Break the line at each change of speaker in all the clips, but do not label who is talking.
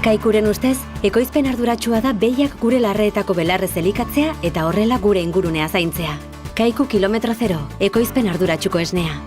Kaikuren ustez, ekoizpen arduratsua da behiak gure larreetako belarrez elikatzea eta horrela gure ingurunea zaintzea. Kaiku kilometro zero, ekoizpen arduratsuko esnea.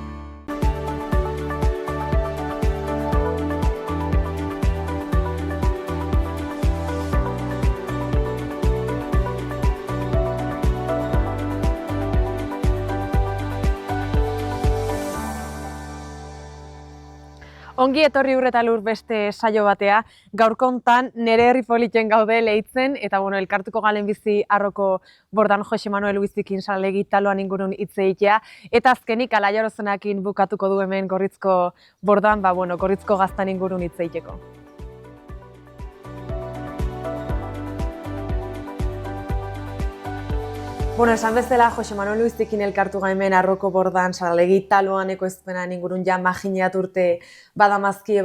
Ongi etorri Ur eta Lur beste saio batea, gaurko hontan nere herri politen gaude Leitzen, eta elkartuko galen bizi Arroko Bordan Jose Manuel Uizikin salegi taloan ingurun hitz egitea, eta azkenik Alaia Orozenakin bukatuko du hemen Gorritzko Bordan, Gorritzko gaztan ingurun hitz egiteko. Esan bezala, Jose Manuel Uizikin elkartu gaimen Arroko Bordan salegi taloan ekoizpenan ingurun ja magineat urte badamazkie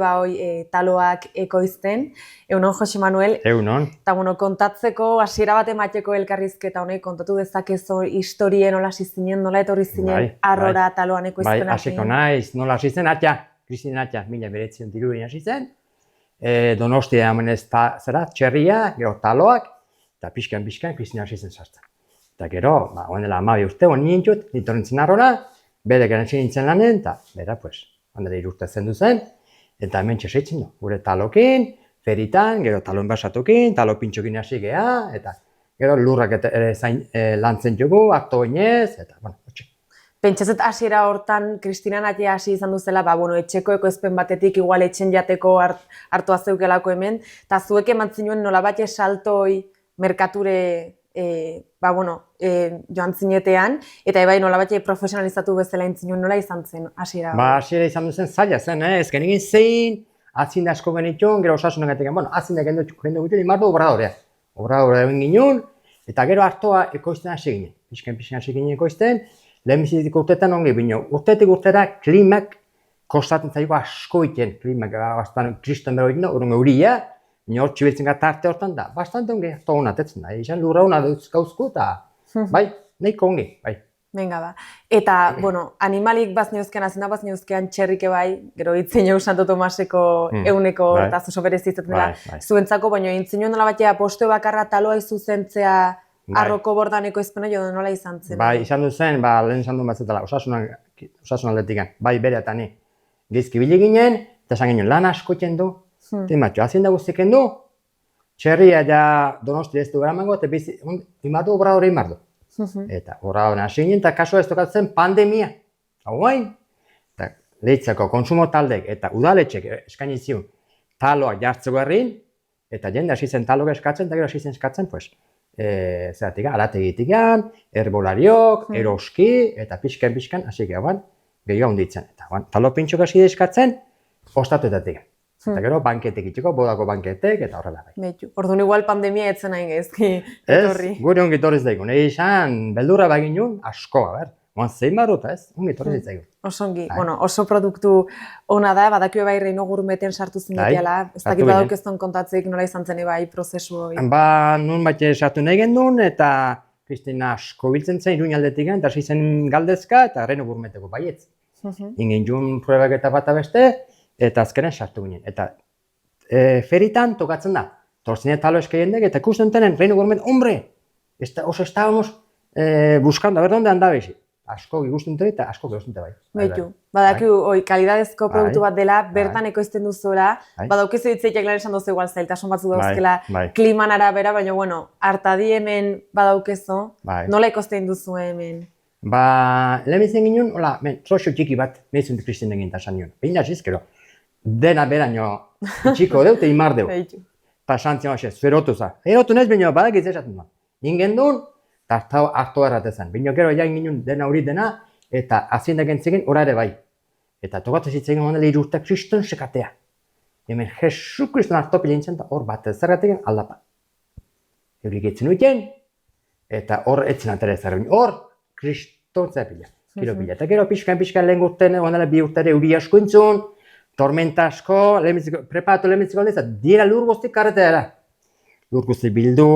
taloak ekoizten. Egunon, Jose Manuel.
Egunon.
Eta kontatzeko, hasiera bat emateko elkarrizketa honek, kontatu dezakezu historien nola hasi zinen, nola etorri zinen Arrora taloan ekoizpenak.
Hasiko naiz, nola hasi zen, Kristina Atxa, 1903 hasi zen. Donostia hemen ez txerria, gero taloak, eta pixkan Kristina hasi zen sartzen. Eta gero, ondela 12 urte, nintut, nitorren zen Arrora, bere garen nintzen lanen, eta bera, ondela 3 urte zendu zen, eta hemen txeseitzen du, gure talokin, feritan, gero talo enbasatokin, talo pintxokin hasi geha, eta gero lurrak lantzen dugu, hartu oinez, eta, hotxe.
Pentsazet hasiera hortan, Kristina Atxa hasi izan duzela, etxeko ekoizpen batetik, igual etxen jateko hartua zeukelako hemen, eta zuek eman zinuen nolabait saltoi merkature joan zinetean, eta nolabait profesionalizatu bezala intzinuen nola izan zen hasiera?
Hasiera izan duzen zaila zen, ezken egin zein, atzinde asko genitxun, gero osasunagetik, atzinde gendu gutxun, imartu obradorea. Obradorea egin ginen, eta gero hartoa ekoizten hasi ginen. Pixken hasi ginen ekoizten, lehenbizitik urteetan ongi bino. Urteetik urtera klimak kostatzen zaiko asko iten, klimak bastan kriston bero egin, urun euria, hor txibiltzen gara tarte hortan da, bastante ongi, hartu hona tetzen da, izan lurra hona gauzko, eta nahiko ongi,
Venga ba. Eta, animalik bazniuzkean, azina bazniuzkean txerrike gero itzine Santo Tomaseko euneko eta zuzo berezitzen dela zuentzako, baina intzinuen nola batea poste bakarra taloa izuzentzea Arroko Bordan ekoizpena jo nola izan zen?
Izan duzen, lehen izan duen batzetela, osasun aldetikan, bere eta ni. Gizki bile ginen, eta esan ginen lan asko iten du, eta matxo, hazien da guztiken du, txerria ja Donosti ez du gara mango, eta imatu obra hori imardu. Eta horra hori hasi ginen, eta kasua ez tokatzen pandemia. Hauain, eta Leitzako konsumo taldek eta udaletxek eskaini zion taloak jartzeko herrin, eta jende hasi zen taloak eskatzen, eta gero hasi zen eskatzen, arategitik herbolariok, eroski, eta pixkan hasi gehoan, gehiago hunditzen. Eta talo pintxok hasi eskatzen, ostatuetatik. Eta gero banketek itxeko, bodako banketek, eta horrela bai.
Orduan igual pandemia etzen hain gezki etorri.
Ez, gure ongi etorriz daigun. Izan, beldurra bagin nuen, askoa, zein baruta ez, ongi etorriz daigun.
Osongi, oso produktu ona da, badakio Reino Gourmeten sartu zinetiala, ez dakit badauk ez duen kontatzeik nola izan zen prozesu hori.
Nun baite sartu nahi gendun, eta Kristina asko biltzen zen, Iruñaldetik eta hasi zen galdezka, eta Reino Gourmeteko baietz. Ingen jun pruebak eta bata beste, eta azkenen sartu ginen. Eta feritan tokatzen da, torzinet talo eske jendek, eta ikusten tenen Reino Gourmet, hombre, oso estábamos buscando, a ver, donde andabezi. Asko ikusten tenen, eta asko ikusten bai.
Badakiu, kalidadezko produktu bat dela, bertan ekoizten duzuela, badaukizu ditzeitek lan esan duzu igual zailtasun batzu dauzkela kliman arabera, baina, hartadi hemen badaukezu, nola ekoizten duzu hemen?
Lehenbitzen ginen, troxo txiki bat, mehizun Kristin egin tasan nion. Behin azizkero, dena beraino txiko deu, eta imar deu. Pasantzia hoxe, zuerotu za. Erotu nez, baina badakiz esaten da. Ingen duen, eta hartu erratezen. Baina gero jain ginen dena hori dena, eta aziendak entzegin, ora ere bai. Eta tokatu zitzegin ondela irurta Kriston sekatea. Hemen Jesu Kriston hartu pilintzen, eta hor bat ezergatik aldapa. Eurik etzen uiten, eta hor etzen atera ezergatik. Hor, Kriston zepila, kilo pila. Eta gero pixkan lehen gurten, ondela 2 urtere euri asko intzun, tormenta asko, preparatu lehenbitziko aldez, eta dira lur guztik karretera. Lur guztik bildu,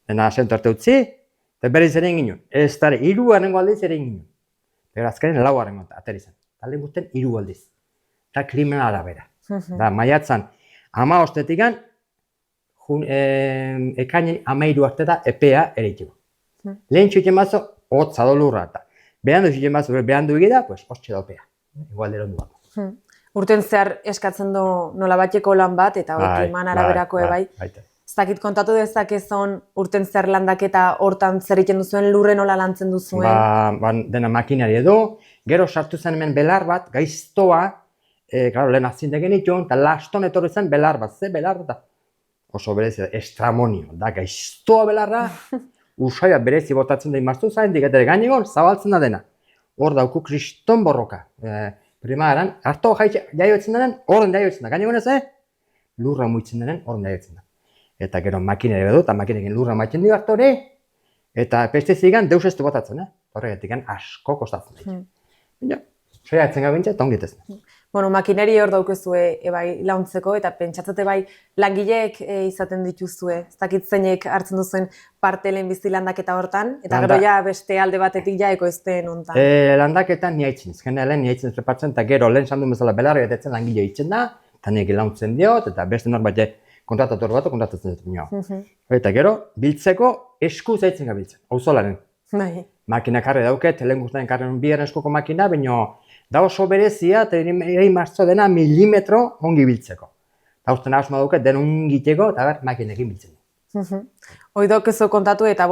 dena asentu arte utzi, eta berriz ere ginen. Ez dara, 3. aldiz ere ginen. Pero azkaren 4. atera izan. Eta lehen guztien 3 aldiz. Eta klimen arabera. Da, maiatzan, 15-etikan, ekainen 13 arte da epea ere itxiko. Lehen txuiten bazo, hotza do lurra eta. Behandu txuiten bazo, behandu egida, pues, hortxe da opea. Igual dero duak.
Urten zehar eskatzen du nolabateko lan bat, eta hori kliman araberako bai. Ez dakit kontatu dezakezun urten zehar landaketa hortan zer egiten duzuen, lurre nola lantzen duzuen?
Dena makinari edo, gero sartu zen hemen belar bat, gaiztoa, lehen azinde genituen, eta laston etorri zen belar bat, ze belar da? Oso berezi da, estramonio, da gaiztoa belarra, usaia berezi botatzen da imaztu zain, diketere gainegon, zabaltzen da dena. Hor dauku kriston borroka. Primaran, harto jaioetzen denen, horren jaioetzen da. Gainegon ez, lurra muitzen denen, horren jaioetzen da. Eta gero makinere edo, eta makinekin lurra maitzen dio hartore, eta pestizigan deus ez du botatzen, horregatik asko kostatzen da. Baina, saiatzen gabintza eta ongitezen.
Bueno, makineri hor daukezue bai launtzeko, eta pentsatzete bai langileek izaten dituzue. Ez dakit zeinek hartzen duzuen parte lehenbizi landaketa hortan, eta gero ja beste alde batetik ja ekoizten hontan.
Landaketan niaitzen, lehen niaitzen prepatzen, eta gero lehen sandun bezala belarri betetzen langile hitzen da, eta nik launtzen diot, eta beste norbait kontratator bat kontratatzen dut nio. Eta gero, biltzeko esku zaitzen gabiltzen, auzolaren. Makina karre dauket, lehen guztaren karren biaren eskuko makina, baina da oso berezia, eta ere martzo dena milimetro ongi biltzeko. Eta usten asma dauket, den ongiteko, eta makinekin biltzen.
Hoi daukezu kontatu, eta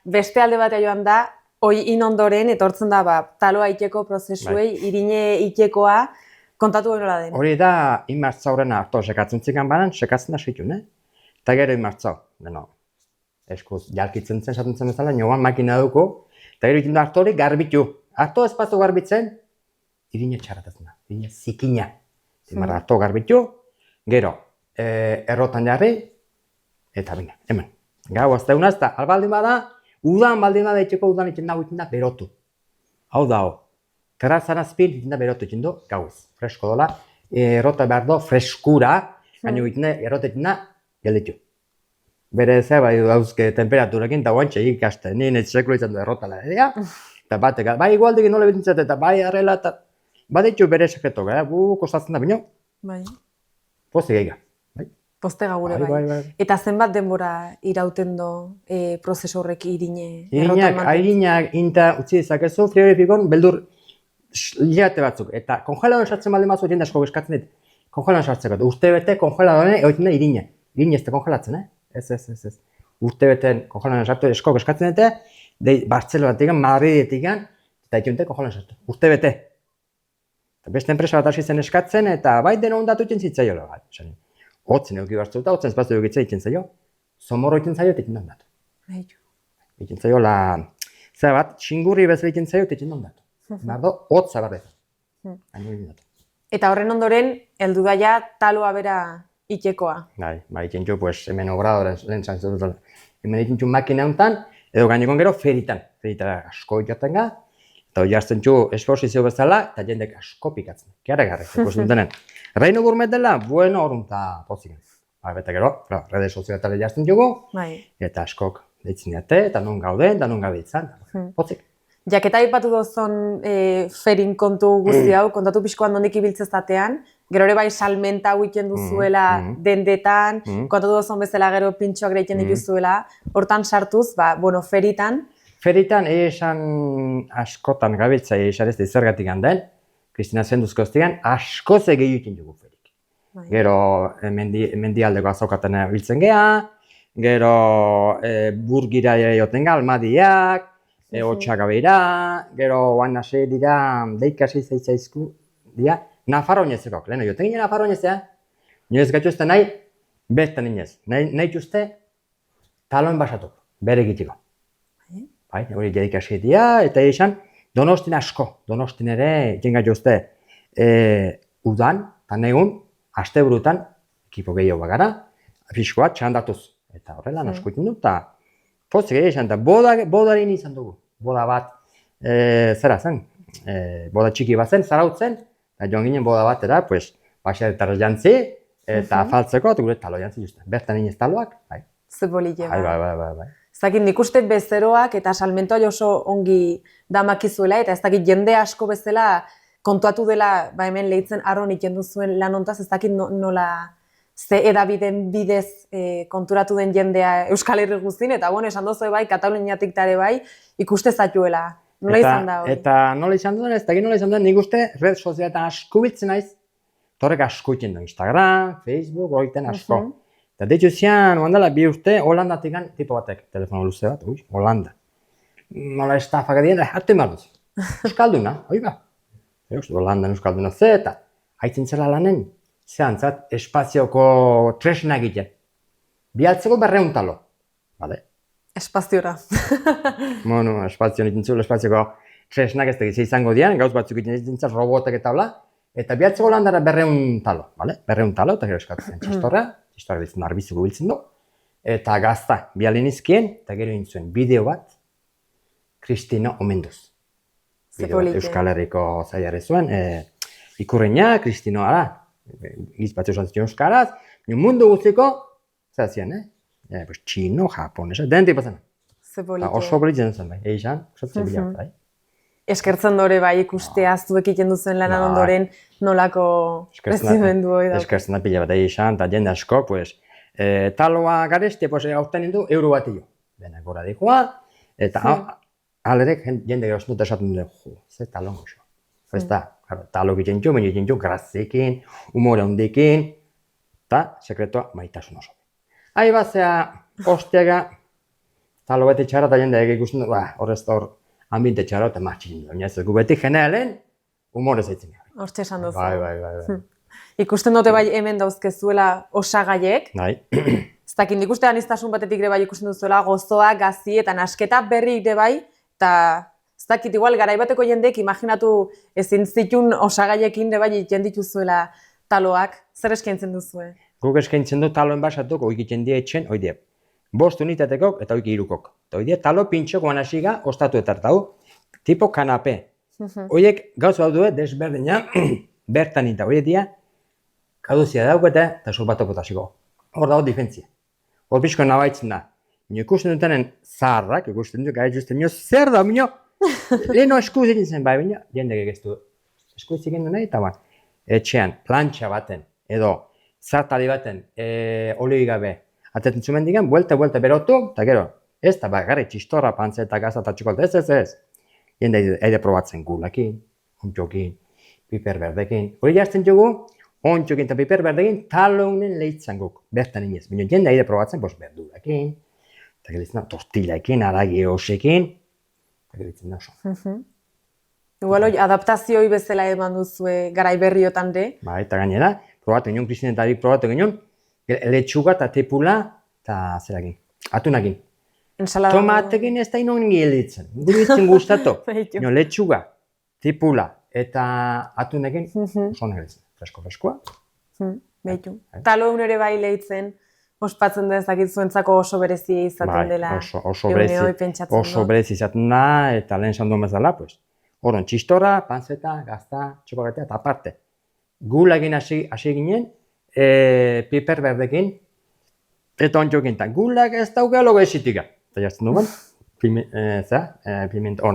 beste alde batea joan da, hoi inondoren, etortzen da, taloa iteko prozesuei, irine itekoa, kontatu hori den.
Hori da, inmartza horrena harto sekatzen zikan banan, sekatzen da zituen, eta gero inmartza, eskuz jalkitzen zen, esaten zen bezala, nioan makina duko, eta gero iten da harto hori garbitu. Harto espazio garbitzen, irine txaratatzen da, irine zikina. Zimarra harto garbitu, gero errotan jarri, eta bine, hemen. Gau azteunaz, eta albaldin bada, udan baldin bada itxeko udan iten da berotu. Hau da, terrazan azpil iten da berotu iten du, gauez, fresko dola. Errota behar do, freskura, baina iten da, errota iten da, gelditu. Bere ze, bai dauzke temperaturekin, eta guantxe ikaste, nien ez sekulo izan du errotala edea, eta batek, bai igualdekin nola betintzat, eta bai arrela, eta baditxu bere sekretok, gu kostatzen da, baina, pozik eiga.
Postega gure bai. Eta zenbat denbora irauten do prozesu horrek irine?
Irinak inta utzi dezakezu, frigorifikon beldur hilate batzuk. Eta kongeladon sartzen baldin batzu, jende asko eskatzen dit, kongeladon sartzeko. Urte bete kongeladoren egoiten da irine. Irine ez da kongelatzen, Ez. Urte beten kongeladon sartu eskok eskatzen dute, Bartzelonatik, Madridetik, eta itunte kongeladon sartu. Urte bete. Beste enpresa bat hasi zen eskatzen, eta bai dena ondatu iten zitzaiola. Hotzen euki bartzu eta hotzen espazio egitza egiten zaio. Zomorro egiten zaio eta egiten ondatu. Egiten zaio zera bat, txingurri bezala egiten zaio eta egiten ondatu. Bardo, hotza barrez.
Eta horren ondoren, heldu daia taloa bera itekoa.
Bai, egiten jo, hemen obradoren lehen zantzen dut. Hemen egiten jo makina honetan, edo gainekon gero feritan. Feritara asko ikaten ga. Eta hori jartzen jo esposizio bezala, eta jendek asko pikatzen. Garre, ikusten denen. Reino gourmet dela, bueno, orunta pozik. Eta gero, rede sozioetale jartzen jogu, eta askok deitzen diate, eta non gauden, eta non gabiltzan, pozik.
Jaketa aipatu dozon ferin kontu guzti hau, kontatu pixkoan nondik ibiltzezatean, gero ere bai salmenta hau iten duzuela dendetan, kontatu dozon bezala gero pintxoak egiten dituzuela, hortan sartuz, feritan.
Feritan, esan askotan gabiltza, esan ez da izergatik handaen, Kristina Zenduzko oztigan, askoz egiten dugu ferik. Gero mendialdeko azokaten biltzen geha, gero burgira joten ga, almadiak, hotxagabeira, gero oan nase dira, deikasi zaitzaizku, dira, Nafarroinezeko, leheno joten ginen Nafarroinezea, nioez gaituzte nahi, bestan inez, nahi txuzte, taloen basatu, bere egiteko. Hori dedikasi dira, eta esan, Donostin asko, Donostin ere, jenga jozte, udan, eta negun, asteburutan, ekipo gehiago bagara, fiskoa txandatuz. Eta horrela, asko iten dut, eta pozik esan, eta bodarin izan dugu. Boda bat, zera zen, boda txiki bat zen, zarautzen, eta joan ginen boda batera, baxeretara jantzi, eta afaltzeko, eta gure talo jantzi justen. Bertan inez taloak, bai.
Zebolile,
bai.
Ez dakit nik uste bezeroak eta salmentoa oso ongi damakizuela, eta ez dakit jende asko bezala kontuatu dela hemen lehitzen arron iten duzuen lan hontaz, ez dakit nola ze edabideen bidez konturatu den jendea Euskal Herri guztien, eta bueno, esan dozu bai, Kataluniatik tare bai, ikuste zatuela. Nola izan da hori?
Eta nola izan duen, ez da nola izan duen, nik uste red sozialetan asko biltzen naiz, torrek asko iten du, Instagram, Facebook, horiten asko. Eta ditu zian, ondala, bi urte, Holandatik tipo batek, telefono luze bat, Holanda. Nola estafak edien, hartu imar duz. Euskalduna, hoi ba. Holandan Euskalduna ze, eta haitzen zela lanen, zehantzat, espazioko tresna egiten. Bialtzeko 200 talo. Vale?
Espaziora.
Bueno, espazio egiten zuen, espazioko tresnak ez da izango dian, gauz batzuk egiten zuen, robotek eta hola, eta bialtzeko Holandara 200 talo, vale? 200 talo, eta gero eskatzen txistorra biltzen du, arbizuko biltzen du, eta gazta, bialin izkien, eta gero egin zuen bideo bat, Kristino Omenduz. Euskal Herriko zaiare zuen, ikurreina, Kristino ara, gizpatzu esan zion euskaraz, mundu guztiko, zazien, txino, japonesa, den tipo zen. Oso bolitzen zen bai, eixan, osatzen bila bai.
Eskertzen dore bai ikustea zuek egiten duzen lanan ondoren nolako rezimendu hori da.
Eskertzen da pila bat eixan, eta jende asko, pues, taloa gareste, pues, aurten du, euro bat jo. Denak gora dikoa, eta alerek jende gero dut esaten dut, ze talon goxo. Ez da, talo egiten jo, baina egiten jo, grazekin, humore handikin, eta sekretoa maitasun oso. Ahi bazea, ostiaga, talo beti txara eta jende ikusten du, horrez da hor, ambiente txara eta matxin du. Baina ez gu beti jenelen, humore zaitzen.
Hortxe esan duzu.
Bai.
Ikusten dute bai hemen dauzkezuela osagaiek.
Bai.
Ez dakit, nik uste aniztasun batetik ere bai ikusten duzuela gozoa, gazi eta nasketa berri ere bai, eta ez dakit, igual garaibateko jendeek imaginatu ezin zitun osagaiekin ere bai jendituzuela taloak, zer eskaintzen duzue?
Guk eskaintzen du taloen basatuk, oik jendea etxen, oidea. 5 unitatekok eta oik 3kok. Eta oidea talo pintxoko anasiga ostatu etartau, tipo kanape. Oiek gauz bau du desberdina, bertan eta oie dia, kaduzia daukete eta sorbatoko tasiko. Hor dago difentzia. Hor pixko nabaitzen da. Ikusten dutenen zaharrak, ikusten dut, gara justen zer da, minio, leheno eskuz egin zen, bai, minio, jende gegeztu. Eskuz egin du nahi, eta ban, etxean, plantxa baten, edo, zartali baten, olio gabe, atetzen zumen digan, buelta berotu, eta gero, ez da, bagarri, txistorra, pantze eta gaza eta txukolta, ez. Jende eide probatzen gulakin, ontxokin, piper berdekin. Hori jartzen dugu, ontxokin eta piper berdekin, talonen lehitzen guk, bertan inez. Bino jende eide probatzen, berdurakin, eta gelitzen da, tortillaekin, aragi osekin, eta gelitzen da oso.
Igual hori, adaptazioi bezala eman duzue garai berriotan de.
Ba, eta gainera, probatu ginen, Kristinetarik probatu ginen, letxuga eta tepula, eta zerakin, atunakin.
Ensalada.
Tomatekin ez da inon gelitzen, guritzen gustatu. Letxuga, tepula, eta atunekin, oso gelitzen, freskoa.
Behitu. Talo egun ere bai lehitzen, ospatzen da ezakit zuentzako oso berezia izaten dela.
Oso berezi izaten da, eta lehen esan duen bezala, pues. Horon, txistorra, panzeta, gazta, txokogatea, eta aparte. Gulagin hasi ginen, piper berdekin, eta ontxokin, eta gulag ez dauka logo esitika. Eta jartzen duen, pimiento,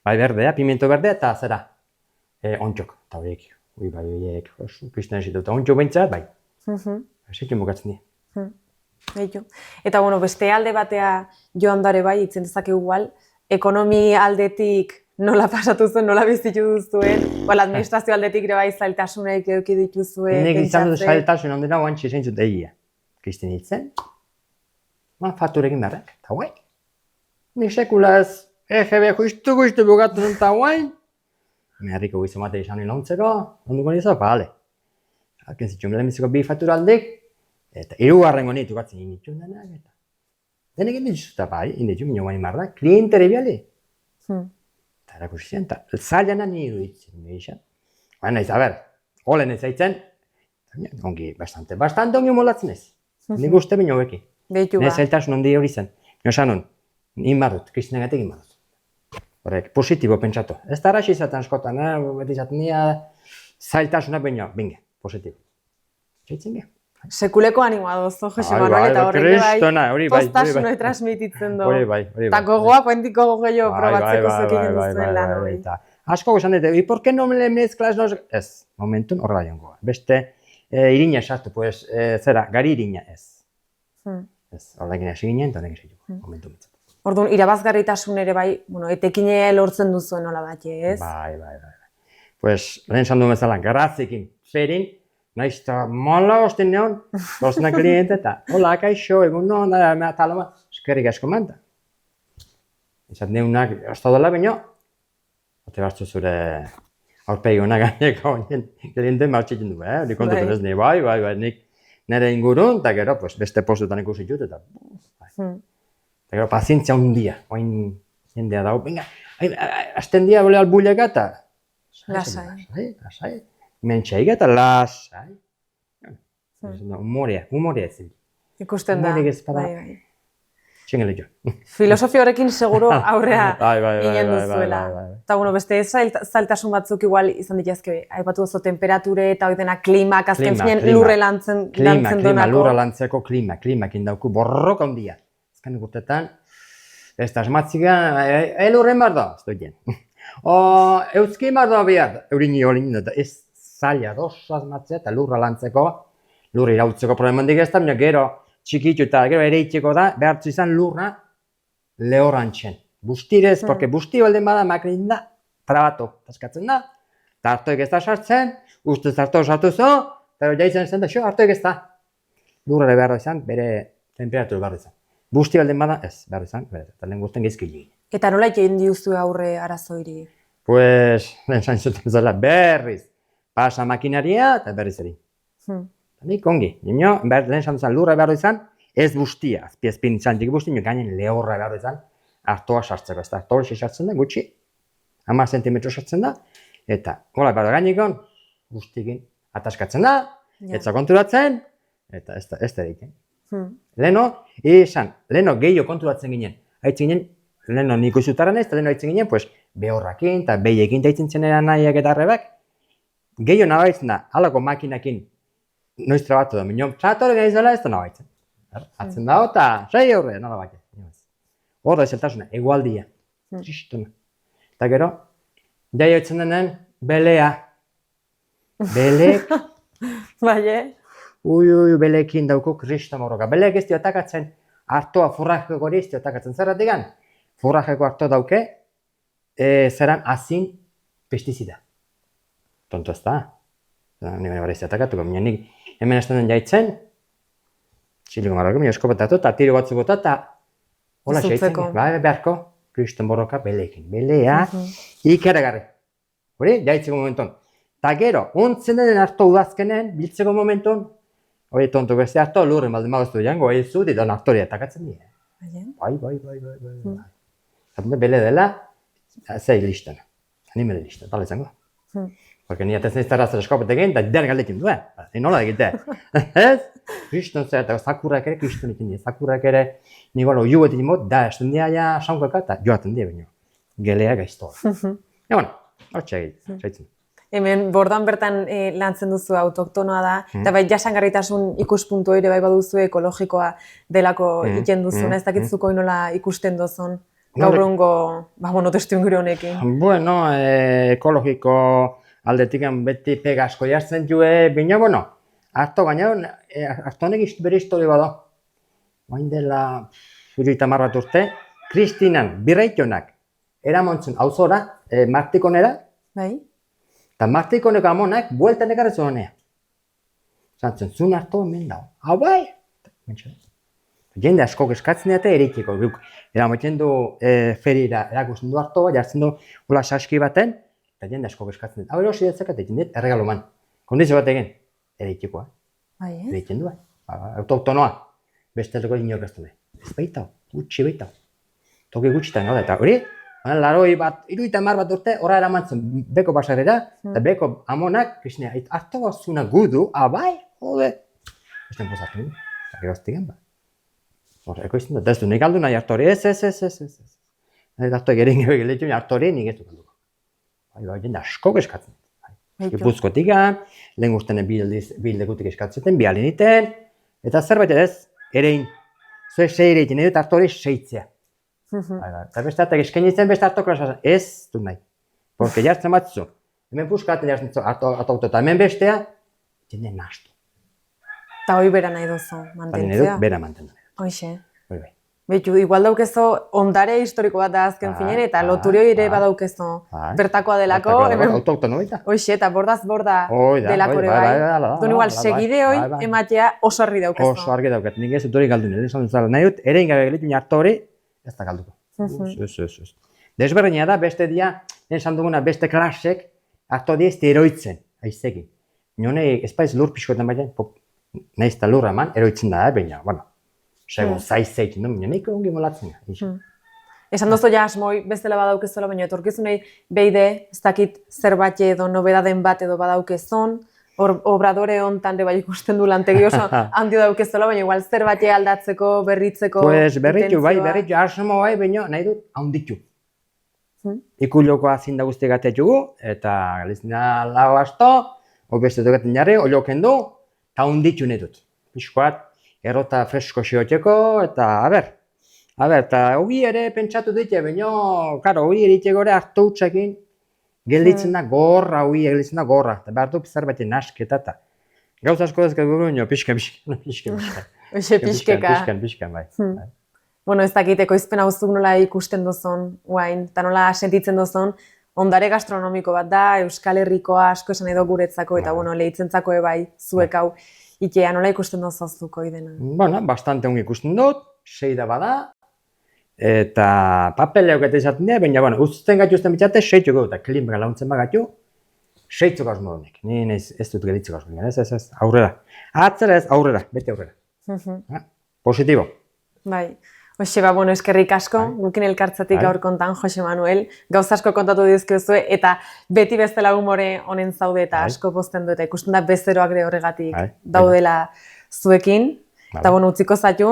bai berdea, pimiento berdea, eta zera, ontxok, eta horiek, horiek, pizten esitu, eta ontxok bintzat, bai. Esitzen bukatzen dira.
Eta bueno, beste alde batea joan dare bai, itzen dezake igual, ekonomi aldetik nola pasatu zuen, nola bizitu duzuen, administrazio aldetik ere bai zailtasunek eduki dituzuen.
Nik izan dut zailtasun ondena guantxe zein zut egia. Kristin hitzen, fakturekin berrek, eta guain. Nik sekulaz EGB justu bugatu dut eta guain. Meharriko guizu mate izan nilontzeko, onduko nizo, bale. Alken zitxun lehenbiziko 2 faktura aldik, eta 3. nitu gatzen initu denak, eta denek indizu eta bai, indizu minio guain marra, klientere biali. Eta erakusi zen, eta zailana niru ditzen, egin. Baina ez, olen ez zaitzen, ongi, bastante ongi molatzen ez. Nik uste bine hobeki. Nire zailtasun ondi hori zen. Nio sanon, inbarrut, Kristinagatik inbarrut. Horrek, positibo pentsatu. Ez da araxi izaten askotan, beti izaten nire zailtasuna baina, binge, positibo. Zaitzen ge.
Sekuleko animoa dozo, Jose Manuel, eta horrek bai postasuna transmititzen du.
Hori bai.
Eta gogoa, kuentiko gogeio probatzeko zekinen duzuen lan hori.
Asko gozan dute, ¿y por qué no me mezclas? Ez, momentun horrela joan goa. Beste, irina sartu, pues, zera, gari irina, ez.
Hmm.
Ez, horrekin hasi ginen, eta horrekin hasi momentu mitzat.
Orduan, irabazgarritasun ere bai, etekine lortzen duzuen nola bat, ez?
Bai. Pues, lehen esan duen bezala, grazekin, ferin, nahiz eta mola osten neon, bosna kliente eta, hola, kaixo, egun non, taloma, eskerrik asko manta. Izat neunak, hasta dela baino, ote batzu zure aurpegi honak gaineko kliente martxitzen du, hori kontutu ez, bai, nik nire ingurun, eta gero, pues, beste postuetan ikusi dut, eta, eta gero, pazientzia hundia, oin jendea dago, venga, azten dia bole albuileka eta, lasai, mentxeik eta lasai. Humorea ezin.
Ikusten da, bai.
Txingele jo.
Filosofia horrekin seguro aurrea ginen duzuela. Eta, beste zailtasun batzuk igual izan ditazke, aipatu oso temperature eta hori dena klimak, azken zinen lurre lantzen donako.
Klima, lurra lantzeko klimakin dauku borroka handia. Azken urtetan, ez da asmatziga, elurren bar da, ez duen. Euski bar da behar, eurini olin, ez zaila dozu asmatzea eta lurra lantzeko, lurra irautzeko problema handik ez da, baina gero txikitu eta gero ere itxeko da, behartzu izan lurra lehorrantzen. Bustirez, porque busti balden bada makrin da, trabatu, taskatzen da, eta hartoek ez da sartzen, ustez harto sartu zo, eta jaitzen zen da, hartoek ez da. Lurra behar da izan, bere temperatura behar da izan. Busti balden bada, ez, behar da izan, eta lehen guztien gizkili.
Eta nola egin diuztu aurre arazoiri?
Pues, lehen zain zuten zela, berriz, pasa makinaria eta berriz eri. Nik ongi, lehen zain zela lurra behar da izan, ez bustia, azpiezpin izan dik busti, gainen lehorra behar da izan, hartoa sartzeko, ez da, hartoa sartzen da, gutxi, 10 zentimetro sartzen da, eta, hola, behar da gainikon, bustikin ataskatzen da, etza konturatzen, eta ez da egiten. Leheno gehiago konturatzen ginen, haitzen ginen, leheno nik usutarren ez, eta leheno haitzen ginen, pues, behorrakin, eta behiekin daitzen zenera nahiak eta arrebak, gehiago nabaitzen da, halako makinakin, noiz trabatu da, minon, tratore gehizela ez da nabaitzen. Atzen da, eta, sei horre, nola bat. Hor da ezeltasuna, egualdia, tristuna. Eta gero, jaio etzen denen, belea. Belek.
Bai,
Belekin dauko kriston horroka. Belek ez dio atakatzen, hartoa furrajeko hori ez dio atakatzen. Zerratik gan, furrajeko harto dauke, zeran azin pestizida. Tonto ez da. Nire bara ez dio atakatuko, nik hemen ez den jaitzen, txiliko marrako, mire eskopetatu, eta tiro batzuk bota, eta hola xeitzen, beharko, kriston borroka belekin. Belea, ikeragarri. Hori, jaitzeko momenton. Ta gero, ontzen den harto udazkenen, biltzeko momenton, hori tonto beste harto, lurren baldin badoztu jango, ez zu, ditan aktoria atakatzen dira. Bai. Zaten bele dela, zei listan. Animele listan, tala izango. Porque ni atezen iztarra zer eskopetekin, eta der galdekin duen. Nola egite. Ez? Kriston zer, eta zakurrak ere kriston ikin dira. Zakurrak ere, ni balo, juguetik imot, da, esten dira ja saunkoeka, eta joaten dira baino. Gelea gaiztoa. Bueno, hortxe egiten.
Hemen bordan bertan lantzen duzu autoktonoa da, eta bai jasangarritasun ikuspuntu ere bai baduzu ekologikoa delako iken duzuna, ez dakitzuko nola ikusten duzun gaur egungo testu inguru honekin.
Bueno, ekologiko aldetik beti pega asko jartzen jue, baina, harto gaina, harto honek bere histori bada. Bain dela, 30 bat urte, Kristinan, birreitionak, eramontzen auzora, Martikonera, eta Martikoneko amonak, bueltan ekarri zuen honea. Zantzen, zuen harto hemen dago. Hau bai! Jende asko eskatzen eta eritiko. Eramoten du ferira erakusten du harto, jartzen du hola saski baten, eta jende asko eskatzen dut. Hau erosi detzak eta jende erregalo man. Kondizio bat egin, eritikoa. Eriten du, autoktonoa. Besteleko inorkaztu du. Ez baita, gutxi baita. Toki gutxitan gauda, eta hori, laroi bat, 30 bat urte, horra eramantzen beko basarera, eta beko amonak, Kristina, harto zuna gudu, abai, jode. Esten pozatu du, eta geroztik gen, Hor, ekoizten da, ez du, nik aldu nahi hartori, ez. Harto egeren gero egeletu, hartori nik ez du galduko. Bai, jende asko eskatzen. Gipuzkotik, lehen guztenen bildekutik eskatzen, bialiniten, eta zerbait ez, erein, zuek seire egiten edut hartori seitzea. Eta beste hartak eskainitzen, beste hartok klasatzen, ez du nahi. Porque jartzen batzu, hemen puskaten jartzen zu, harto eta hemen bestea, jende nastu.
Eta hoi bera nahi duzu
Nahi
mantentzea.
dut, bera mantendu.
Hoixe.
Bai.
Betu, igual daukezo ondare historiko bat da azken finen, eta loturio ere badaukezo bertakoa delako.
Autoktono baita.
Hoixe, eta bordaz borda delakore bai. Duen igual, segide hoi ematea oso argi daukezo.
Oso argi dauket, nik ez dut hori galdu nire, esan dut nahi dut, ere ingabe gelitu hartu hori, ez da galduko. Ez. Desberdina da, beste dia, esan duguna beste klasek, hartu hori ez eroitzen, aizekin. Nione, ez baiz lur pixkoetan baina, nahiz eta lurra eman, eroitzen da, baina, bueno, segun zaizeikin, nione ongi molatzen da.
Esan dozu ja asmoi, bestela badaukezola, baina etorkizunei beide, ez dakit zerbait edo nobedaden bat edo badaukezon, obradore hontan ere bai ikusten du lantegi oso handi daukezola, baina igual zerbait aldatzeko, berritzeko...
Pues berritu asmo bai, baina nahi dut haunditu. Ikulokoa zinda guzti gatetxugu, eta galizina lau asto, beste dugaten jarri, olioken du, eta haunditu nahi dut. Piskoat, errota fresko xiotzeko, eta eta hogi ere pentsatu dute, baina, karo, hogi eritxe gore hartu utxekin, gelditzen da gorra, eta behar du zerbait nasketa eta gauz asko dezkat guru, pixka.
Oixe, pixkeka.
Pixkan, bai.
Bueno, ez dakit, ekoizpen hauzuk nola ikusten duzun, guain, eta nola sentitzen duzun, ondare gastronomiko bat da, Euskal Herrikoa asko esan edo guretzako, eta bueno, lehitzentzako ebai zuek hau, Ikea, nola ikusten duzuzuko idena?
Bueno, bastante ongi ikusten dut, seida bada, eta papeleok eta izaten dira, baina, bueno, uzten gaituzten bitxate, seitzuko eta klimera launtzen bagatu, seitzuko asmo honek. Ni ez dut gelitzeko asmo, ez, aurrera. Atzera ez, aurrera, beti aurrera. Positibo.
Bai. Hoxe, bueno, eskerrik asko, gukin elkartzatik gaur kontan, Jose Manuel, gauz asko kontatu dizkiozue, eta beti bestela humore honen zaude eta asko pozten du, eta ikusten da bezeroak ere horregatik daudela zuekin. Eta bueno, utziko zaitu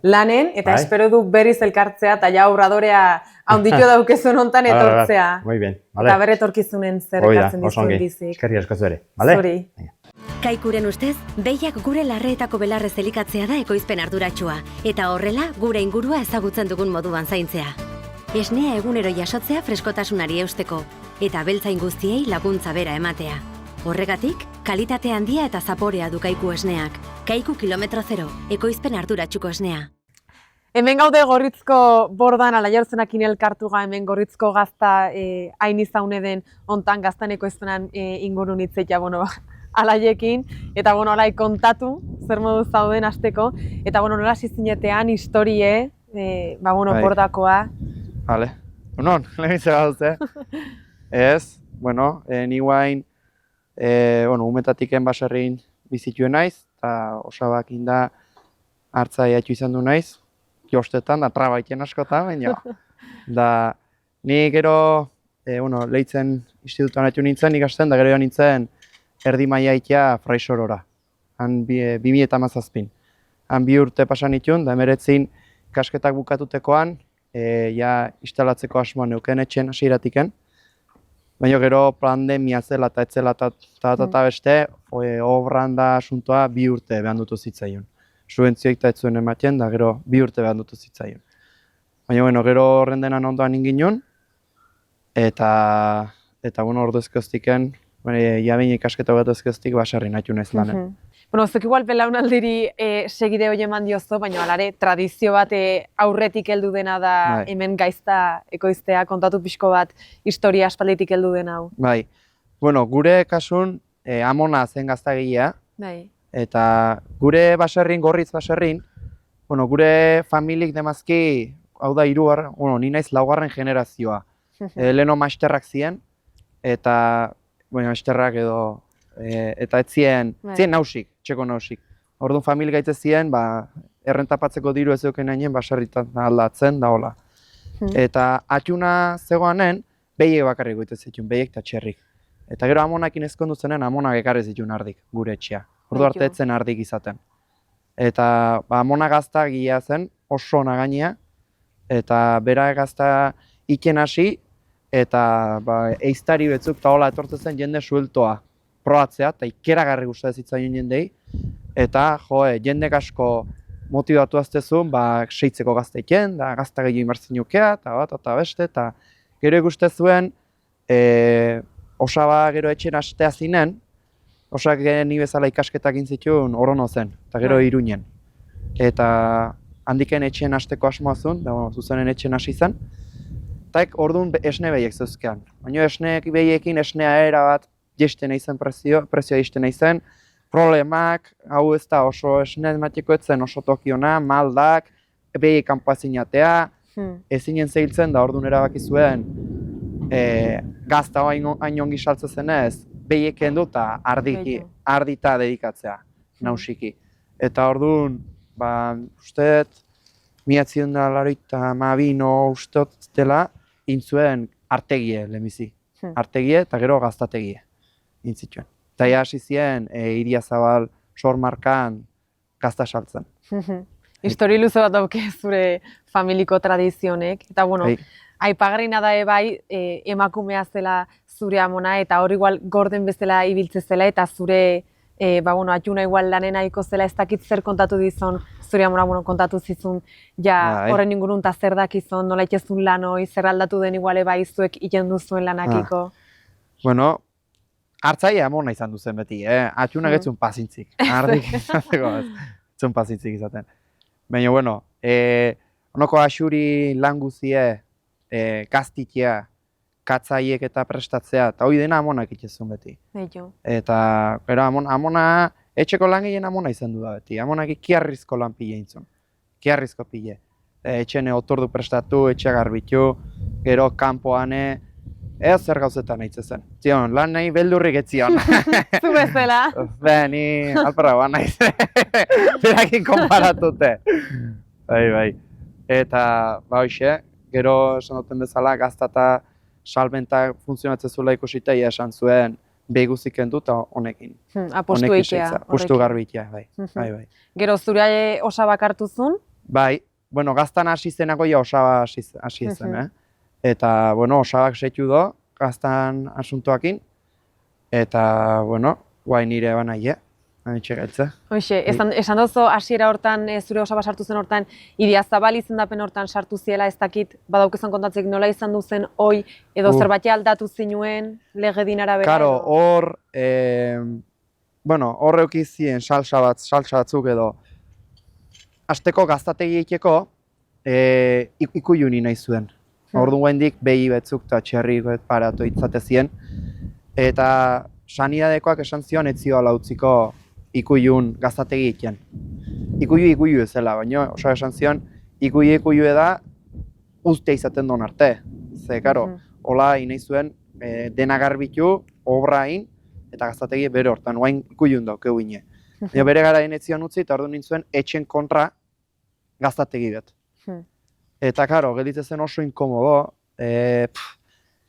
lanen, eta espero du berriz elkartzea, eta ja aurradorea haunditu daukezun hontan etortzea. Eta berre etorkizunen zer ekartzen dizuen bizik.
Eskerrik asko zuere.
Zuri.
Kaikuren ustez, behiak gure larreetako belarrez elikatzea da ekoizpen arduratsua, eta horrela gure ingurua ezagutzen dugun moduan zaintzea. Esnea egunero jasotzea freskotasunari eusteko, eta beltzain guztiei laguntza bera ematea. Horregatik, kalitate handia eta zaporea du Kaiku esneak. Kaiku kilometro zero, ekoizpen arduratsuko esnea.
Hemen gaude Gorritzko bordan, ala jartzenakin elkartuga hemen Gorritzko gazta hain izaune den hontan gaztan ekoizpenan ingurun hitzeia, bueno, alaiekin, eta bueno, alai kontatu, zer modu zauden hasteko, eta bueno, nola zizinetean, historie, bordakoa.
Vale, unon, lehentze gaudze. Ez, bueno, ni guain, umetatiken baserrin bizituen naiz, eta osabak inda hartza jaitu izan du naiz, jostetan, da trabaiten askotan, baina. Da, ni gero, lehitzen institutuan haitu nintzen, ikasten, da gero joan nintzen erdi maila itea Fraisorora, han 2017. Han 2 urte pasan itun, da emeretzin kasketak bukatutekoan, ja instalatzeko asmoan neuken etxen hasieratiken. Baina gero pandemia zela eta etzela eta beste, obran da asuntoa 2 urte behan dutu zitzaion. Subentzioik eta etzuen ematen, da gero 2 urte behan dutu zitzaion. Baina bueno, gero horren denan ondoan inginun, eta ordezkoztiken, jabein ikasketa bat ezkeztik baserri nahitu naiz lanen.
Bueno, zuk igual belaunaldiri segide hori eman diozu, baina alare tradizio bat aurretik heldu dena da hemen gaizta ekoiztea, kontatu pixko bat historia aspalditik heldu den hau.
Bai, bueno, gure kasun amona zen gaztagilea, eta gure baserrin, Gorritz baserrin, gure familik demazki, hau da ni naiz 4. generazioa. Leno masterrak ziren, eta esterrak edo, eta ez zien nausik, txeko nausik. Orduan famili gaitze zien, errentapatzeko diru ez euken nainen, baserritan aldatzen, da hola. Eta atxuna zegoanen, behiek bakarrik goite zituen, behiek eta txerrik. Eta gero amonakin ezkondu zenen, amonak ekarri zituen ardik, gure etxea. Ordu arte etzen ardik izaten. Eta amona gazta gila zen, oso ona gainea, eta bera gazta iken hasi, eta eiztari betzuk eta hola etortzen jende sueltoa probatzea, eta ikeragarri gustatzen zitzaion jendei, eta jendek asko motibatu aztezun, seitzeko gazteiken, da gazta gehiago imartzen jukea, eta beste, eta gero ikuste zuen, osaba gero etxen hastea zinen, Osak ni bezala ikasketak intzitun Orono zen, eta gero Iruñen. Eta handiken etxen hasteko asmoa zuen, da zuzenen etxen hasi zen. Eta orduan esne behiek zeuzkean. Baina esne behiekin esnea erabat jesten eizen prezioa jesten eizen. Problemak, hau ez da oso esne emateko etzen oso tokiona, maldak, behiek kanpoa zinatea, ezinen zeiltzen da orduan erabaki zuen gazta hain ongi saltze zenez, behiek kendu eta ardita dedikatzea, nausiki. Eta orduan, usteet, 1982 usteot dela, intzuen artegie lehenbizi. Artegie eta gero gaztategie intzituen. Eta hasi zien Iriazabal sormarkan gazta saltzen.
Histori luze bat dauke zure familiko tradizionek. Eta bueno, aipagarrina da bai emakumea zela zure amona eta hor igual gorden bezala ibiltze zela eta zure atxuna igual lanen nahiko zela ez dakit zer kontatu dizun, zure amona kontatu zizun, horren ingurun eta zer dakizun, nola itezun lanoi, zer aldatu den iguale bai zuek iten duzuen lanakiko.
Bueno, hartzaile amona izan duzen beti, atxuna getzun pazintzik. Ardik etzun pazintzik izaten. Baina, bueno, honoko axuri lan guzie, gaztikia, katzaiek eta prestatzea, eta hori dena amonak itxezun beti. Eta, gero, amona, etxeko langile amona izan du da beti. Amonak kiarrizko lan pile intzun. Kiarrizko pile. Etxene otordu prestatu, etxe garbitu, gero kanpoane, ez zer gauzetan nahi zen. Zion, lan nahi beldurrik etzion.
Zu bezala.
Ni alperra ba nahi zen. Berakin konparatute. Bai. Eta, hoxe, gero esan duten bezala, gaztata salbentak funtzionatzen zuela ikusita, esan zuen beguzik kendu eta honekin.
Apostu eitea.
Apostu garbitea, bai.
Gero zure osabak hartu zuen?
Bai, bueno, gaztan hasi zenako osaba hasi zen, Eta, bueno, osabak setu do, gaztan asuntoakin. Eta, bueno, guai nire banaie, etxegaitza.
Hoxe, esan dozo hasiera hortan, zure osaba sartu zen hortan, Iriazabal izendapen hortan sartu ziela, ez dakit, badaukezan kontatzek nola izan duzen hoi, edo zerbait aldatu zinuen, legedin arabera.
Karo, hor, bueno, hor eukizien salsa batzuk edo, hasteko gaztategi eiteko, ikuyuni nahi zuen. Orduan guendik behi betzuk eta txerri paratu itzatezien. Eta sanidadekoak esan zion ez zioala utziko ikuyun gaztategi iten. Ikuyu ezela, baina oso esan zion ikuyu da uste izaten don arte. Ze, karo, hola nahi zuen dena garbitu, obra hain, eta gaztategi bere hortan, oain ikuyun daukeu ine. Bere gara ez zion utzi eta orduan nintzuen etxen kontra gaztategi bet. Eta, karo, gelditzen zen oso inkomodo,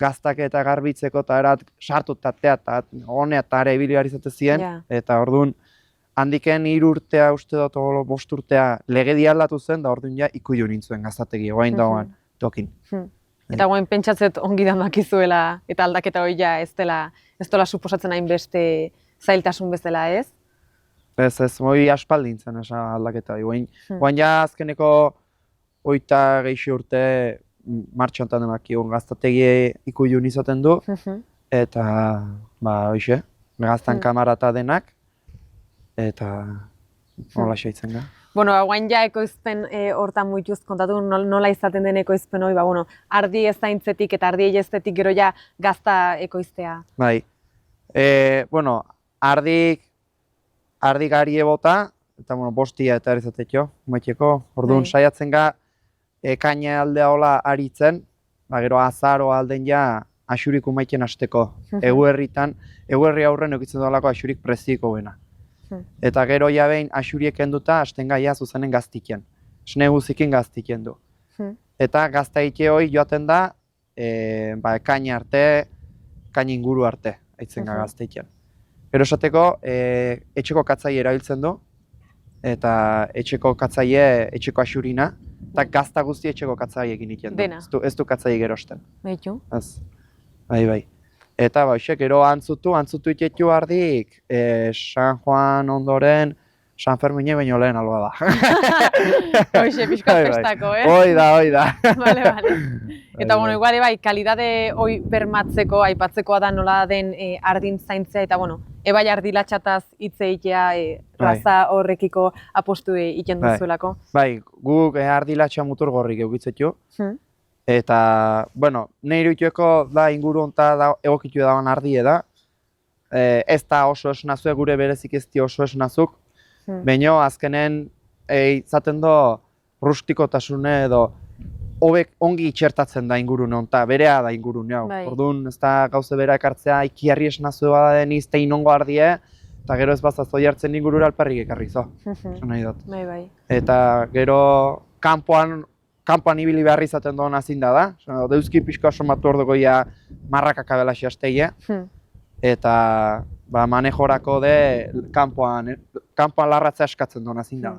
gaztak eta garbitzeko eta erat sartu tatea eta honea eta ere ibili behar izaten ziren. Eta orduan, handiken 3 urtea, uste dut, 5 urtea legedi aldatu zen, da orduan ja ikuyu nintzuen gaztategi, guain dagoen tokin.
Eta guain pentsatzet ongi damakizuela eta aldaketa hori ja ez dela suposatzen hainbeste zailtasun bezala, ez?
Ez, moi aspaldi nintzen aldaketa hori. Guain ja azkeneko 28 urte martxan honetan demakion gaztategi ikuyun izaten du, eta, hoxe, gaztan kamarata denak, eta nola xaitzen da.
Bueno, guain ja ekoizpen hortan muituz kontatu nola izaten den ekoizpen hori, ardi ezaintzetik eta ardi egeztetik gero ja gazta ekoiztea.
Bai, bueno, ardi gari ebota, eta bostia eta erizatetio, maiteko, orduan saiatzen ga, ekaina aldea hola aritzen, gero azaro alden ja axurik umaiten hasteko. Eguerri aurren eukitzen duelako axurik preziko bena. Eta gero ja behin axuriek kenduta hasten gaia zuzenen gaztiken. Esne guzikin gaztiken du. Eta gaztaike hori joaten da, ekaina arte, ekaina inguru arte, aitzen ga gaztaiken. Gero esateko, etxeko katzaile erabiltzen du, eta etxeko katzaile etxeko axurina, eta gazta guzti etxeko katzaiekin egiten du. Ez du katzaile gerosten.
Baitu?
Ez. Bai. Eta gero antzutu itetu ardik, San Juan ondoren, San Fermine baino lehen alba da.
Hoxe, pixko festako,
Hoi da.
Bale. Eta, igual, kalidade hoi bermatzeko, aipatzekoa da nola den ardin zaintzea, eta, Ebai ardilatxataz hitz egitea raza horrekiko apostu egiten duzuelako.
Bai, guk ardilatxa mutur gorrik eukitzetu. Eta, bueno, nire itueko da inguru onta egokitu dagoen ardie da. Ez da oso esnazue, gure berezik ez di oso esnazuk. Baina azkenen izaten do rustikotasune edo hobek ongi itxertatzen da ingurune onta, berea da ingurune hau. Orduan, ez da gauze bera ekartzea ikiarri esnazue bada deniz te inongo ardie, eta gero ez bazazoi hartzen ingurura alperrik ekarri zo. Nahi dut. Eta gero kanpoan ibili behar izaten doan azin da. Deuzki pixko asomatu orduko ia marrakak abela xasteie. Eta manejorako de kanpoan larratzea eskatzen doan azin da.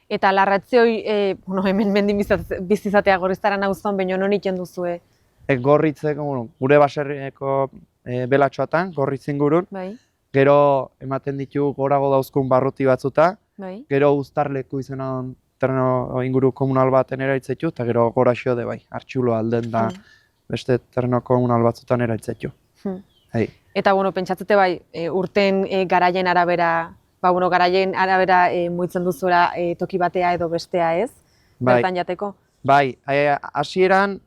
Eta larratzioi, hemen mendin bizizatea gorriztara nauzon, baina non iten duzue?
Gorritzeko, gure baserriko belatxoatan, gorritz ingurun. Gero ematen ditu gorago dauzkun barruti batzuta. Gero uztarleku izena terreno inguru komunal baten eraitzetu, eta gero goraxo de bai, Artxulo alden da beste terreno komunal batzutan eraitzetu.
Eta, pentsatzete bai, urten garaien arabera, garaien arabera muitzen duzuela toki batea edo bestea ez? Bertan jateko?
Bai, hasieran,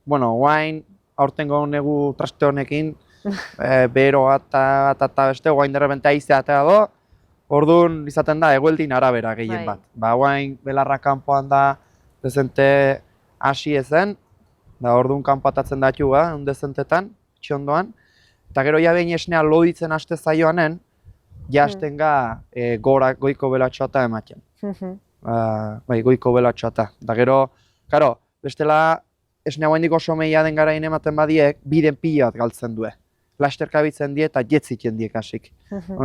guain aurtengo negu traste honekin, beroa eta beste, guain derrepente aizea eta do, orduan izaten da egueldin arabera gehien bat. Guain belarra kanpoan da dezente hasi ezen, da orduan kanpoatatzen datu dezentetan, txondoan, eta gero ja behin esnea loditzen haste zaioanen, jasten ga goiko belatxoata ematen. Goiko belatxoata. Da gero, karo, bestela esnea guaindik oso mehia den garain ematen badiek, biden pila bat galtzen due. Lasterka bitzen die eta jetziten diek hasik.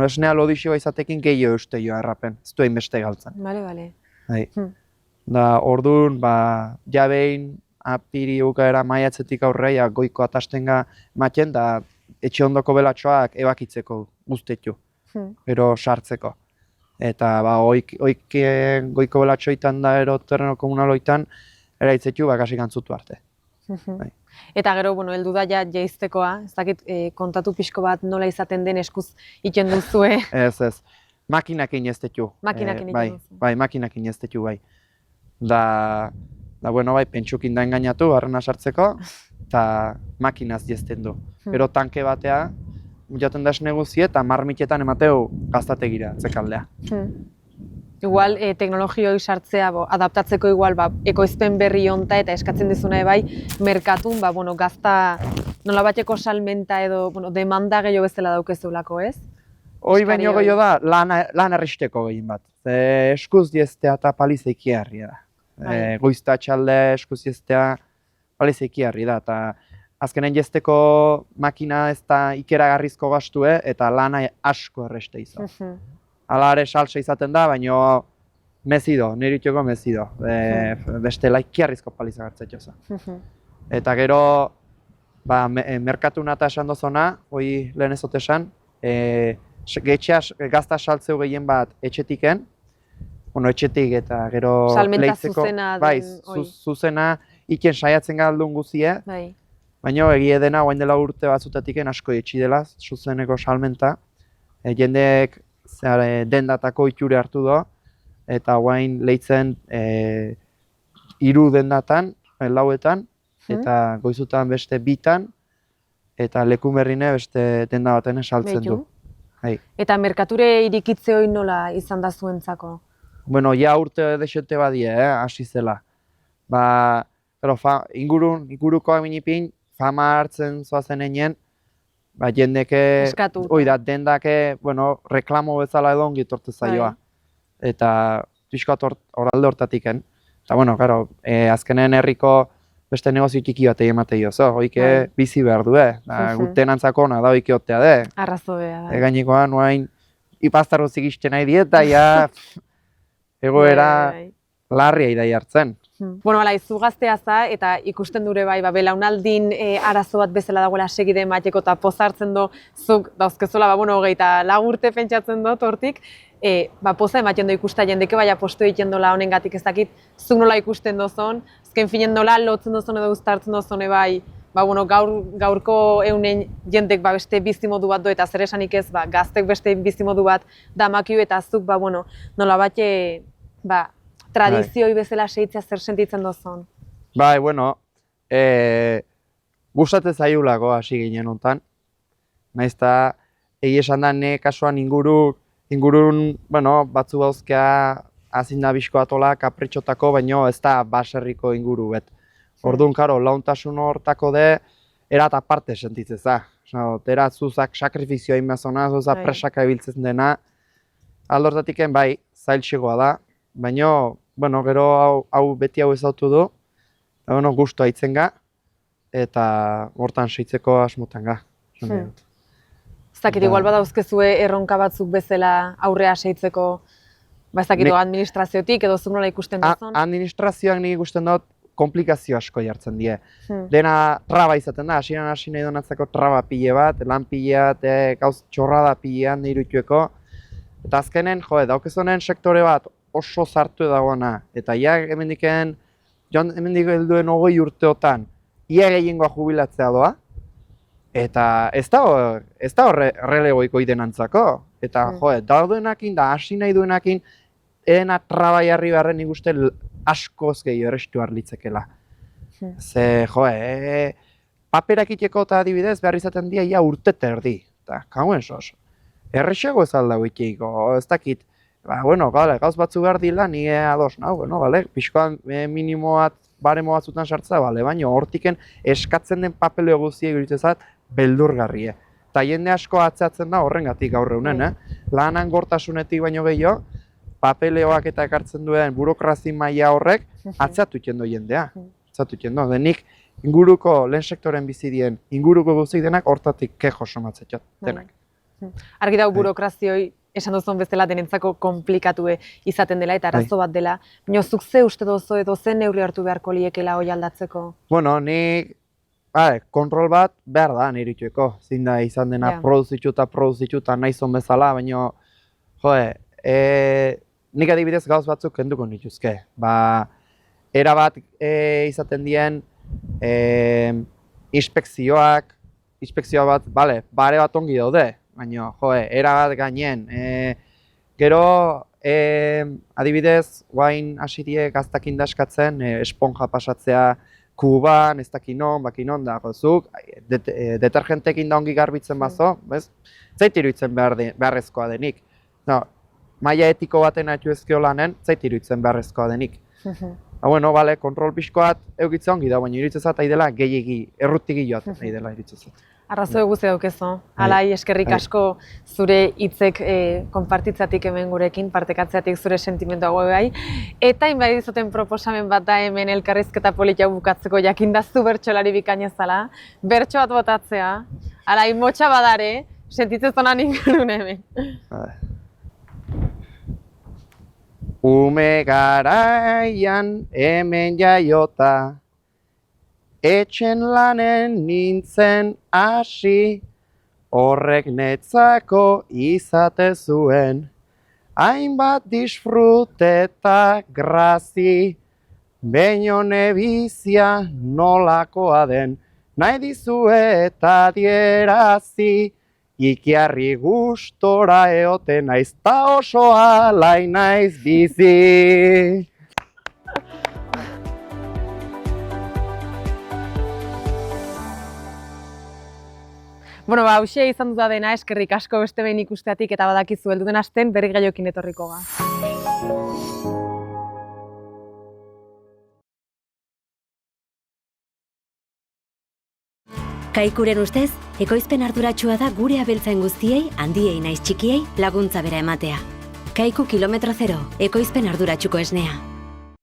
Esnea lodixoa izatekin gehiago euste joa errapen, ez duen beste galtzen.
Bale.
Da orduan, ja behin apiri ukaera maiatzetik aurreia goiko atasten ga ematen, da etxe ondoko belatxoak ebakitzeko guztetu. Gero sartzeko. Eta goiko belatxoitan da ero terreno komunaloitan eraitzetu kasik antzutu arte.
Eta gero, heldu da jaiztekoa, ez dakit kontatu pixko bat nola izaten den eskuz iten duzue.
Ez. Makinakin eztetu. Bai, makinakin eztetu bai. Da, pentsukin da engainatu, harrena sartzeko, eta makinaz jezten du. Gero tanke batea, jaten da esneguzie eta marmitetan emateu gaztategira, zekaldea.
Igual, teknologioi sartzea, adaptatzeko igual, ekoizpen berri onta eta eskatzen dizuna bai, merkatun, gazta nola bateko salmenta edo, demanda gehiago bezala daukezeulako, ez?
Hoi baino gehiago da, lan erristeko gehien bat. Eskuz dieztea eta palizeiki harri da. Goizta txalde, eskuz dieztea palizeiki harri da. Azkenen jezteko makina ez da ikeragarrizko gastue eta lana asko erreste izan. Hala ere salsa izaten da, baina mezido, nire itxoko mezido. Beste laikiarrizko palizak hartzetxo zen. Eta gero, merkatuna eta esan dozona, hoi lehen ezot esan, gazta saltzeu gehien bat etxetiken, etxetik eta gero
leitzeko. Salmenta zuzena.
Bai, zuzena iken saiatzen galdun guzie. Baina egie dena, guain dela urte batzutatik asko etxi dela, zuzeneko salmenta. Jendeek dendatako itxure hartu do, eta guain lehitzen 3 dendatan, lauetan, eta goizutan beste 2tan, eta lekumerrine beste denda baten saltzen du.
Eta merkature irikitze hori nola izan da zuentzako?
Ja urte desente badie, hasi zela. Inguruko aminipin, fama hartzen zoazen egin, jendeke, dendake, reklamo bezala edo ongi torte zaioa. Eta pixkat horalde hortatiken. Eta, azkenen herriko beste negozio txiki bat egin emate jo, hoike bizi behar du, gutenantzako ona da hoike otea de.
Arrazobea da.
Egainikoa, nuain, ipaztarro zikisten nahi diet, da, egoera larria idai hartzen.
Izu gaztea za, eta ikusten dure bai, belaunaldin arazo bat bezala dagoela segide emateko eta pozartzen do, zuk dauzkezola, hogeita lagurte pentsatzen dut hortik, poza ematen do ikusta jendeke bai apostu egiten dola honengatik ez dakit, zuk nola ikusten dozon, azken finen nola lotzen dozon edo uztartzen dozone bai, gaurko eunen jendek beste bizimodu bat do eta zer esanik ez, gaztek beste bizimodu bat damakio eta zuk, nolabait tradizioi bezala seitzea zer sentitzen dozun?
Bai, gustatzen zaiulako hasi ginen hontan. Naiz eta egia esan da, ne kasuan ingurun, batzu dauzkea azinda bizkoatola kapritxotako, baino ez da baserriko inguru bet. Orduan, karo, launtasun hortako de, erat aparte sentitzeza. Era zuzak sakrifizioa inmezona, zuzak presaka ibiltzen dena. Aldortatik bai, zailtxegoa da, baino, gero hau beti hau ezautu du, eta guztua itzen ga, eta hortan seitzeko asmotan ga.
Ez dakit, igual badauzkezue erronka batzuk bezala aurrea seitzeko, ez dakit, administraziotik edo zuk nola ikusten duzun?
Administrazioak nik ikusten dut komplikazio asko jartzen die. Dena traba izaten da, hasi nahi donatzeko traba pile bat, lan pile bat, gauz txorrada pilean irutueko. Eta azkenen, daukezonen sektore bat oso zartu dagoena. Eta hemendik helduen 20 urteotan, ia gehiengoa jubilatzea doa. Eta ez da relegoiko idenantzako. Eta daudenakin da hasi nahi duenakin, ena traba jarri beharren nik uste askoz gehiago errestu harlitzekela. Ze, paperak iteko eta adibidez behar izaten dira ia urtete erdi. Eta, kauen sos, errexego ez aldago iteiko, ez dakit. Gauz batzu behar dila, nire ados, pixkoan minimoat, baremo batzutan sartza, baina hortiken eskatzen den papeleo guztiek egitezat beldurgarrie. Eta jende asko atzeatzen da horrengatik gaur egunen, lanan gortasunetik baino gehiago, papeleoak eta ekartzen duen burokrazi maila horrek atzeatu jendo jendea. Denik inguruko lehen sektoren bizi dien, inguruko guztik denak hortatik kejo somatzetxot, denak.
Argi dago burokrazioi esan duzun bezala denentzako komplikatue izaten dela eta arazo bat dela. Baina zuk ze uste dozu edo zen neurri hartu beharko liekela hoi aldatzeko?
Nik kontrol bat behar da niritueko. Zin da izan dena produzitu eta nahi zon bezala, baina nik adibidez gauz batzuk kenduko nituzke. Era bat izaten dien inspekzioa bat, bare bat ongi daude, baina era bat gainen. Gero adibidez, guain hasi die gaztakin daskatzen, esponja pasatzea kuban, ez dakinon, bakinon da, zuk, detergentekin da ongi garbitzen bazo, zait iruditzen beharrezkoa denik. Maila etiko baten haitu ezkio lanen, zait iruditzen beharrezkoa denik. Kontrol pixkoat eukitzen ongi da, baina iruditzezat ari dela gehiegi, errutigi joaten ari dela iruditzezat.
Arrazoi guzti daukezu. Alai, eskerrik asko zure hitzek konpartitzatik hemen gurekin, partekatzeatik zure sentimendu hau bai. Eta inbait izaten proposamen bat da hemen elkarrizketa politia bukatzeko jakindazu bertsolari bikainezala. Bertso bat botatzea. Alai, motxa badare, sentitzen zonan ingurun hemen.
Ume garaian hemen jaiota, etxen lanen nintzen hasi, horrek netzako izate zuen, hainbat disfrute eta grazi, baino nebizia nolakoa den, nahi dizue eta dierazi, ikiarri gustora eote naiz ta oso alai naiz bizi.
Hauxe izan dut dena, eskerrik asko beste behin ikusteatik eta badakizu helduten asten berri gaiokin etorriko ga.
Kaikuren ustez, ekoizpen arduratsua da gure abeltzain guztiei, handiei naiz txikiei, laguntza bera ematea. Kaiku kilometro zero, ekoizpen arduratsuko esnea.